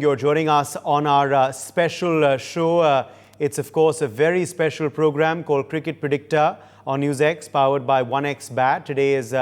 You're joining us on our special show. It's, of course, a very special program called Cricket Predicta on NewsX, powered by 1x Bat. Today is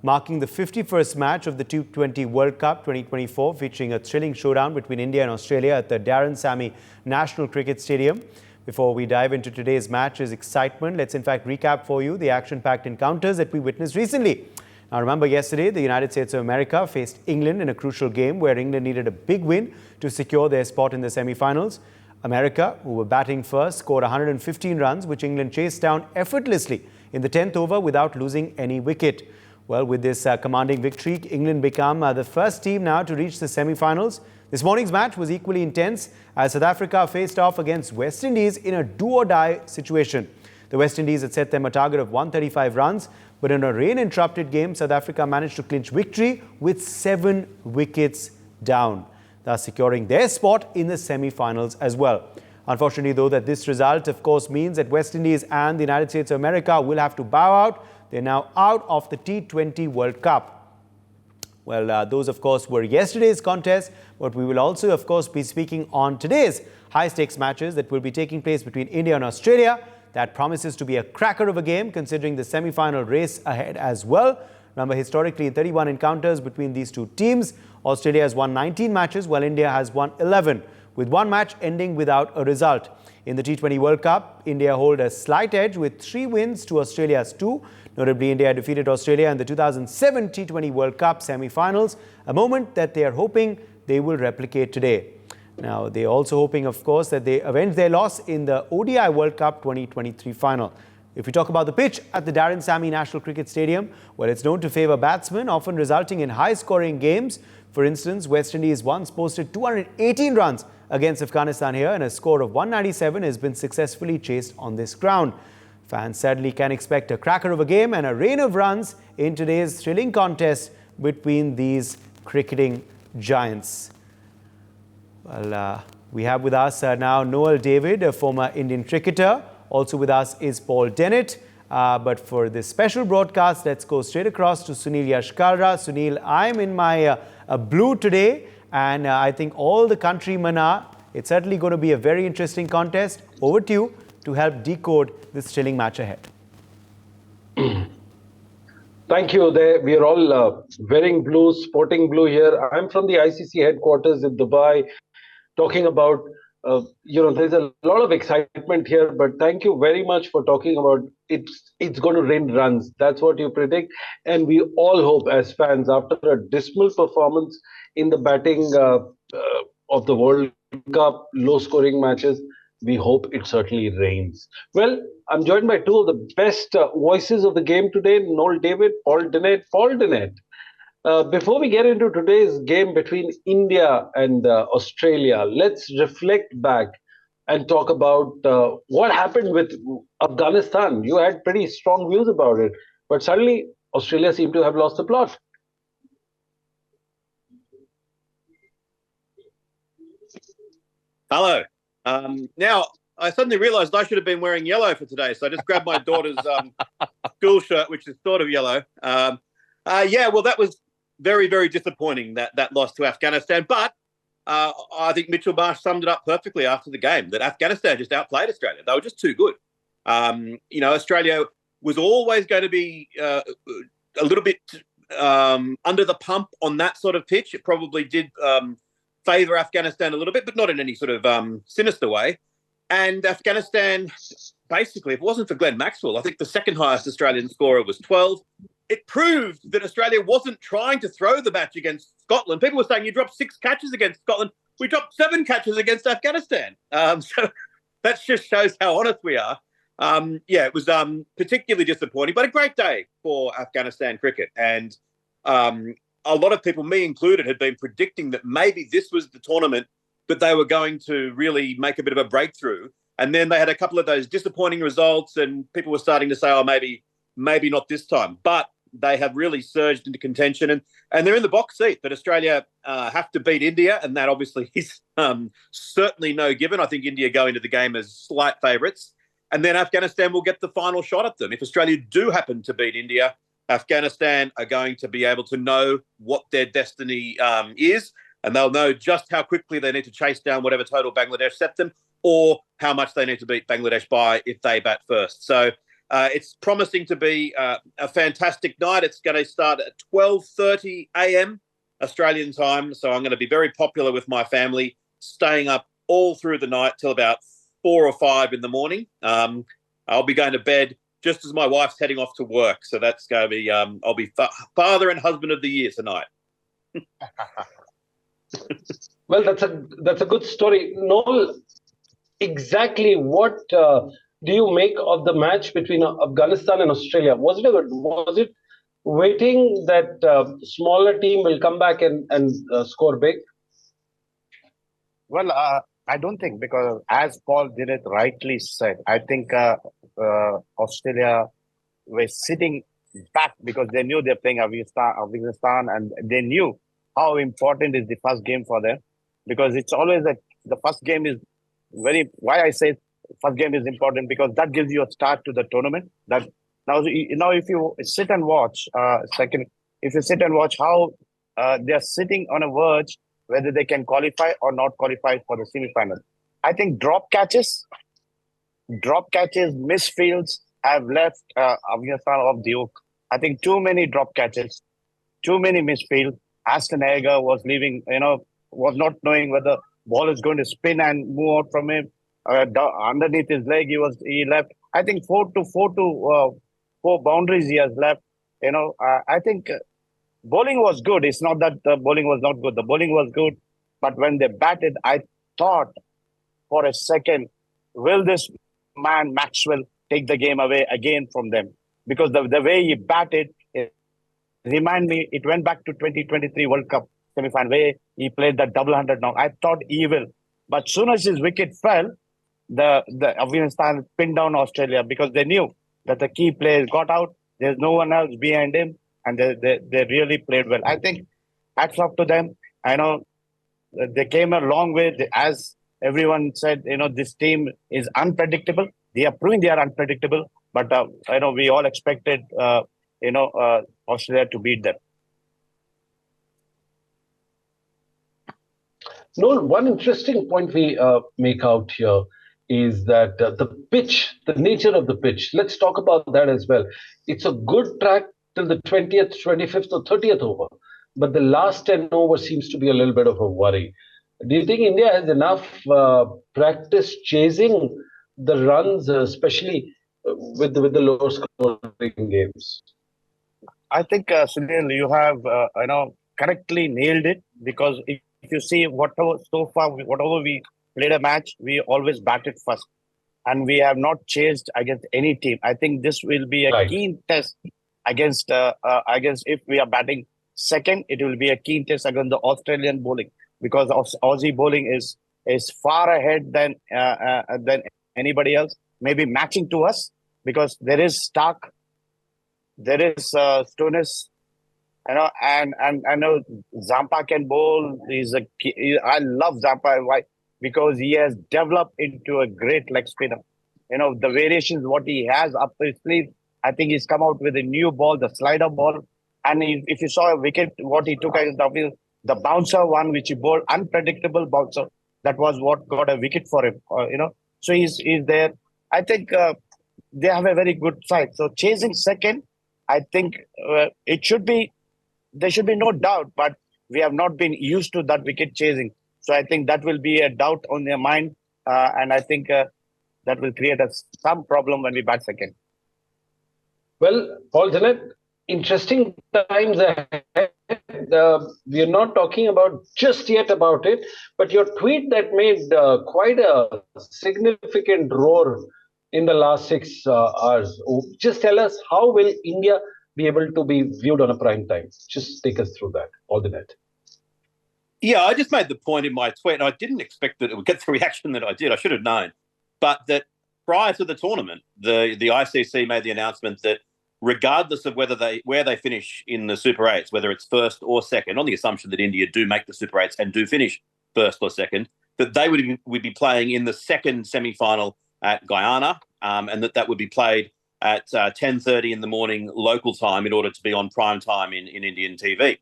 marking the 51st match of the T20 World Cup 2024, featuring a thrilling showdown between India and Australia at the Darren Sammy National Cricket Stadium. Before we dive into today's match's excitement, let's in fact recap for you the action-packed encounters that we witnessed recently. Now, remember yesterday, the United States of America faced England in a crucial game where England needed a big win to secure their spot in the semi-finals. America, who were batting first, scored 115 runs, which England chased down effortlessly in the 10th over without losing any wicket. Well, with this commanding victory, England become the first team now to reach the semi-finals. This morning's match was equally intense as South Africa faced off against West Indies in a do-or-die situation. The West Indies had set them a target of 135 runs, but in a rain-interrupted game, South Africa managed to clinch victory with 7 wickets down, thus securing their spot in the semi-finals as well. Unfortunately, though, that this result, of course, means that West Indies and the United States of America will have to bow out. They're now out of the T20 World Cup. Well, those, of course, were yesterday's contest, but we will also, of course, be speaking on today's high-stakes matches that will be taking place between India and Australia. That promises to be a cracker of a game, considering the semi-final race ahead as well. Remember, historically, in 31 encounters between these two teams, Australia has won 19 matches, while India has won 11, with one match ending without a result. In the T20 World Cup, India hold a slight edge with 3 wins to Australia's 2. Notably, India defeated Australia in the 2007 T20 World Cup semi-finals, a moment that they are hoping they will replicate today. Now, they're also hoping, of course, that they avenge their loss in the ODI World Cup 2023 final. If we talk about the pitch at the Darren Sammy National Cricket Stadium, well, it's known to favour batsmen, often resulting in high-scoring games. For instance, West Indies once posted 218 runs against Afghanistan here, and a score of 197 has been successfully chased on this ground. Fans sadly can expect a cracker of a game and a rain of runs in today's thrilling contest between these cricketing giants. Well, we have with us now Noel David, a former Indian cricketer. Also with us is Paul Dennett. But for this special broadcast, let's go straight across to Sunil Yashkalra. Sunil, I'm in my blue today, and I think all the countrymen are. It's certainly going to be a very interesting contest. Over to you to help decode this thrilling match ahead. Thank you. We are all wearing blue, sporting blue here. I'm from the ICC headquarters in Dubai, talking about, there's a lot of excitement here, but thank you very much for talking about it's going to rain runs. That's what you predict. And we all hope as fans, after a dismal performance in the batting of the World Cup, low-scoring matches, we hope it certainly rains. Well, I'm joined by two of the best voices of the game today, Noel David, Paul Dennett. Paul Dennett, before we get into today's game between India and Australia, let's reflect back and talk about what happened with Afghanistan. You had pretty strong views about it, but suddenly Australia seemed to have lost the plot. Hello. Now, I suddenly realised I should have been wearing yellow for today, so I just grabbed my daughter's school shirt, which is sort of yellow. Well, that was very, very disappointing, that loss to Afghanistan. But I think Mitchell Marsh summed it up perfectly after the game, that Afghanistan just outplayed Australia. They were just too good. Australia was always going to be a little bit under the pump on that sort of pitch. It probably did favour Afghanistan a little bit, but not in any sort of sinister way. And Afghanistan, basically, if it wasn't for Glenn Maxwell, I think the second highest Australian scorer was 12. It proved that Australia wasn't trying to throw the match against Scotland. People were saying you dropped 6 catches against Scotland. We dropped 7 catches against Afghanistan. So that just shows how honest we are. It was particularly disappointing, but a great day for Afghanistan cricket. And a lot of people, me included, had been predicting that maybe this was the tournament that they were going to really make a bit of a breakthrough. And then they had a couple of those disappointing results, and people were starting to say, oh, maybe not this time. But they have really surged into contention, and they're in the box seat. But Australia have to beat India, and that obviously is certainly no given. I think India go into the game as slight favourites, and then Afghanistan will get the final shot at them. If Australia do happen to beat India, Afghanistan are going to be able to know what their destiny is. and they'll know just how quickly they need to chase down whatever total Bangladesh set them, or how much they need to beat Bangladesh by if they bat first. So it's promising to be a fantastic night. It's going to start at 12:30 a.m. Australian time, so I'm going to be very popular with my family, staying up all through the night till about 4 or 5 in the morning. I'll be going to bed just as my wife's heading off to work. So that's going to be, I'll be father and husband of the year tonight. Well, that's a good story. Noel, exactly what do you make of the match between Afghanistan and Australia? Was it waiting that smaller team will come back and score big? Well, I don't think, because as Paul did it rightly said, I think Australia were sitting back because they knew they're playing Afghanistan, and they knew how important is the first game for them, because it's always that the first game is why I say first game is important, because that gives you a start to the tournament. That now if you sit and watch how they're sitting on a verge whether they can qualify or not qualify for the semi-final. I think drop catches, misfields have left Afghanistan off the hook. I think too many drop catches, too many misfields. Aston Agar was leaving, was not knowing whether ball is going to spin and move out from him. Underneath his leg, he left. I think four boundaries he has left. I think bowling was good. It's not that the bowling was not good. The bowling was good. But when they batted, I thought for a second, will this man, Maxwell, take the game away again from them? Because the way he batted, it went back to 2023 World Cup semi-final, where he played the double 100 knock. I thought he will. But as soon as his wicket fell, the Afghanistan pinned down Australia, because they knew that the key players got out. There's no one else behind him. And they really played well. I think hats off to them. I know they came a long way. As everyone said, this team is unpredictable. They are proving they are unpredictable. But we all expected Australia to beat them. No, one interesting point we make out here is that the pitch, the nature of the pitch. Let's talk about that as well. It's a good track till the 20th, 25th or 30th over. But the last 10 over seems to be a little bit of a worry. Do you think India has enough practice chasing the runs, especially with the lower scoring games? I think, Sunil, you have correctly nailed it, because if you see whatever we played a match, we always batted first. And we have not chased against any team. I think this will be a keen test against if we are batting second, it will be a keen test against the Australian bowling, because Aussie bowling is far ahead than anybody else, maybe matching to us, because there is Stark, there is Stoinis, and I know Zampa can bowl. I love Zampa. Why? Because he has developed into a great leg spinner. The variations what he has up his sleeve. I think he's come out with a new ball, the slider ball. And if you saw a wicket, what he took against the bouncer one, which he bowled, unpredictable bouncer, that was what got a wicket for him. So he's there. I think they have a very good side. So chasing second, I think there should be no doubt, but we have not been used to that wicket chasing. So I think that will be a doubt on their mind. And I think that will create some problem when we bat second. Well, Paul Janet, interesting times ahead. We are not talking just yet about it, but your tweet that made quite a significant roar in the last 6 hours. Just tell us, how will India be able to be viewed on a prime time? Just take us through that, Paul Janet. Yeah, I just made the point in my tweet, and I didn't expect that it would get the reaction that I did. I should have known. But that prior to the tournament, the ICC made the announcement that regardless of where they finish in the Super 8s, whether it's first or second, on the assumption that India do make the Super 8s and do finish first or second, that they would be playing in the second semi-final at Guyana, and that would be played at 10:30 in the morning local time in order to be on prime time in Indian TV.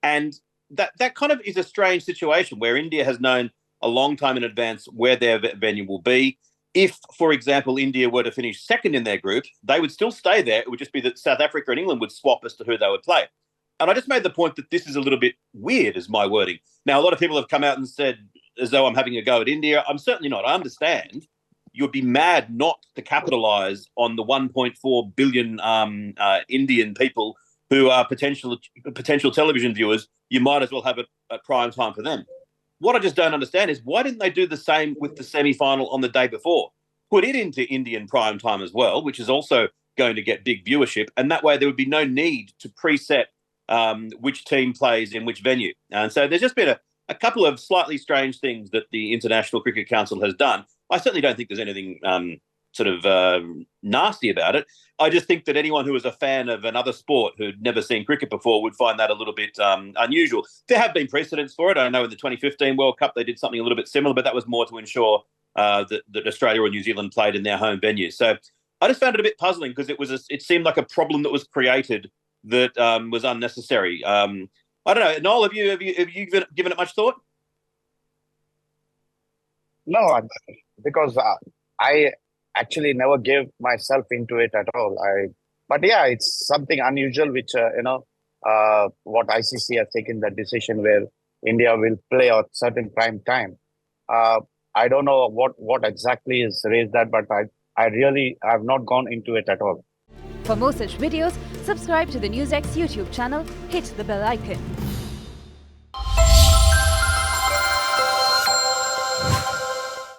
And that kind of is a strange situation where India has known a long time in advance where their venue will be. If, for example, India were to finish second in their group, they would still stay there. It would just be that South Africa and England would swap as to who they would play. And I just made the point that this is a little bit weird, is my wording. Now, a lot of people have come out and said, as though I'm having a go at India. I'm certainly not. I understand. You'd be mad not to capitalise on the 1.4 billion Indian people who are potential television viewers. You might as well have it at prime time for them. What I just don't understand is why didn't they do the same with the semi-final on the day before? Put it into Indian prime time as well, which is also going to get big viewership. And that way there would be no need to preset which team plays in which venue. And so there's just been a couple of slightly strange things that the International Cricket Council has done. I certainly don't think there's anything nasty about it. I just think that anyone who is a fan of another sport who'd never seen cricket before would find that a little bit unusual. There have been precedents for it. I know in the 2015 World Cup they did something a little bit similar, but that was more to ensure that Australia or New Zealand played in their home venues. So I just found it a bit puzzling because it seemed like a problem that was created that was unnecessary. I don't know, Noel, have you given it much thought? No, because I actually never gave myself into it at all. But yeah, it's something unusual, which what ICC has taken that decision where India will play at certain prime time. I don't know what exactly is raised that, but I really have not gone into it at all. For more such videos, subscribe to the NewsX YouTube channel, hit the bell icon.